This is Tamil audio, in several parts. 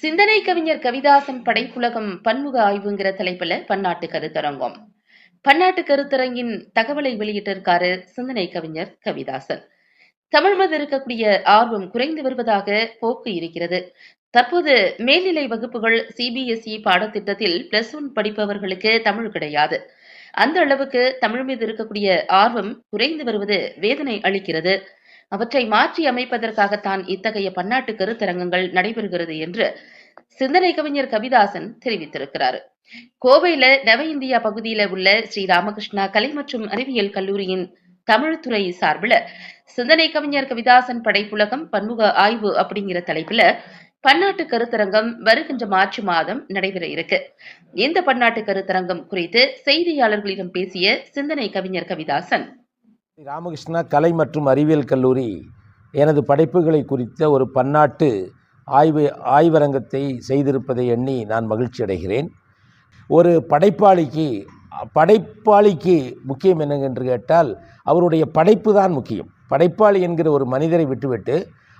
சிந்தனை கவிஞர் கவிதாசன் படைப்புலகம் பன்முக ஆய்வுங்கிற தலைப்புல பன்னாட்டு கருத்தரங்கம். பன்னாட்டு கருத்தரங்கின் தகவலை வெளியிட்டிருக்காரு சிந்தனை கவிஞர் கவிதாசன். தமிழ் மீது இருக்கக்கூடிய ஆர்வம் குறைந்து வருவதாக போக்கு இருக்கிறது. தற்போது மேல்நிலை வகுப்புகள் சிபிஎஸ்இ பாடத்திட்டத்தில் +1 படிப்பவர்களுக்கு தமிழ் கிடையாது. அந்த அளவுக்கு தமிழ் மீது இருக்கக்கூடிய ஆர்வம் குறைந்து வருவது வேதனை அளிக்கிறது. அவற்றை மாற்றி அமைப்பதற்காகத்தான் இத்தகைய பன்னாட்டு கருத்தரங்கங்கள் நடைபெறுகிறது என்று சிந்தனை கவிஞர் கவிதாசன் தெரிவித்திருக்கிறார். கோவையில நவ இந்தியா பகுதியில உள்ள ஸ்ரீ ராமகிருஷ்ணா கலை மற்றும் அறிவியல் கல்லூரியின் தமிழ் துறை சார்பில் சிந்தனை கவிஞர் கவிதாசன் படைப்புலகம் பன்முக ஆய்வு அப்படிங்கிற தலைப்புல பன்னாட்டு கருத்தரங்கம் வருகின்ற மார்ச் மாதம் நடைபெற இருக்கு. இந்த பன்னாட்டு கருத்தரங்கம் குறித்து செய்தியாளர்களிடம் பேசிய சிந்தனை கவிஞர் கவிதாசன், ராமகிருஷ்ணா கலை மற்றும் அறிவியல் கல்லூரி எனது படைப்புகளை குறித்த ஒரு பன்னாட்டு ஆய்வரங்கத்தை செய்திருப்பதை எண்ணி நான் மகிழ்ச்சி அடைகிறேன். ஒரு படைப்பாளிக்கு முக்கியம் என்னவென்று கேட்டால் அவருடைய படைப்பு தான் முக்கியம். படைப்பாளி என்கிற ஒரு மனிதரை விட்டுவிட்டு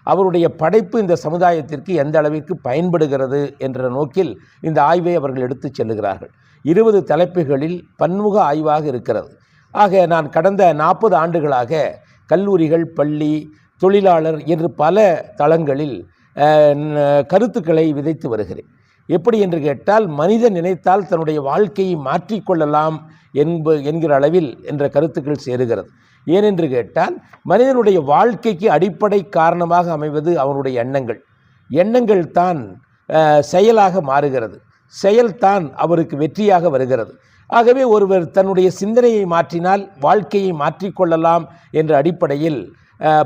அவருடைய படைப்பு இந்த சமுதாயத்திற்கு எந்த அளவிற்கு பயன்படுகிறது என்ற நோக்கில் இந்த ஆய்வை அவர்கள் எடுத்துச் செல்லுகிறார்கள். 20 தலைப்புகளில் பன்முக ஆய்வாக இருக்கிறது. ஆக நான் கடந்த 40 ஆண்டுகளாக கல்லூரிகள், பள்ளி, தொழிலாளர் என்று பல தளங்களில் கருத்துக்களை விதைத்து வருகிறேன். எப்படி என்று கேட்டால், மனிதன் நினைத்தால் தன்னுடைய வாழ்க்கையை மாற்றிக்கொள்ளலாம் என்கிற அளவில் என்ற கருத்துக்கள் சேருகிறது. ஏனென்று கேட்டால், மனிதனுடைய வாழ்க்கைக்கு அடிப்படை காரணமாக அமைவது அவனுடைய எண்ணங்கள். எண்ணங்கள் தான் செயலாக மாறுகிறது. செயல்தான் அவருக்கு வெற்றியாக வருகிறது. ஆகவே ஒருவர் தன்னுடைய சிந்தனையை மாற்றினால் வாழ்க்கையை மாற்றிக்கொள்ளலாம் என்ற அடிப்படையில்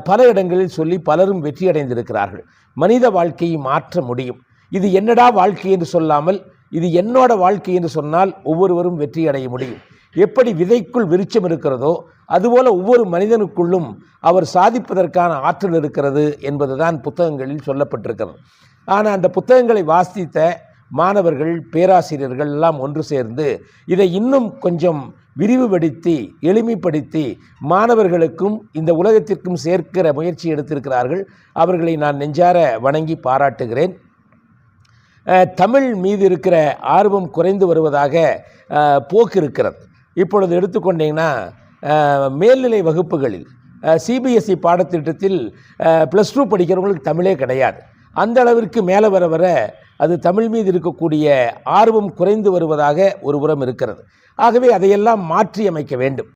பல இடங்களில் சொல்லி பலரும் வெற்றியடைந்திருக்கிறார்கள். மனித வாழ்க்கையை மாற்ற முடியும். இது என்னடா வாழ்க்கை என்று சொல்லாமல் இது என்னோட வாழ்க்கை என்று சொன்னால் ஒவ்வொருவரும் வெற்றியடைய முடியும். எப்படி விதைக்குள் விருட்சம் இருக்கிறதோ அதுபோல ஒவ்வொரு மனிதனுக்குள்ளும் அவர் சாதிப்பதற்கான ஆற்றல் இருக்கிறது என்பதுதான் புத்தகங்களில் சொல்லப்பட்டிருக்கிறது. ஆனால் அந்த புத்தகங்களை வாசித்த மாணவர்கள், பேராசிரியர்கள் எல்லாம் ஒன்று சேர்ந்து இதை இன்னும் கொஞ்சம் விரிவுபடுத்தி எளிமைப்படுத்தி மாணவர்களுக்கும் இந்த உலகத்திற்கும் சேர்க்கிற முயற்சி எடுத்திருக்கிறார்கள். அவர்களை நான் நெஞ்சார வணங்கி பாராட்டுகிறேன். தமிழ் மீது இருக்கிற ஆர்வம் குறைந்து வருவதாக போக்கு இருக்கிறது. இப்பொழுது எடுத்துக்கொண்டீங்கன்னா மேல்நிலை வகுப்புகளில் சிபிஎஸ்இ பாடத்திட்டத்தில் +2 படிக்கிறவங்களுக்கு தமிழே கிடையாது. அந்த அளவிற்கு மேலே வர வர அது தமிழ் மீது இருக்கக்கூடிய ஆர்வம் குறைந்து வருவதாக ஒரு புறம் இருக்கிறது. ஆகவே அதையெல்லாம் மாற்றி அமைக்க வேண்டும்.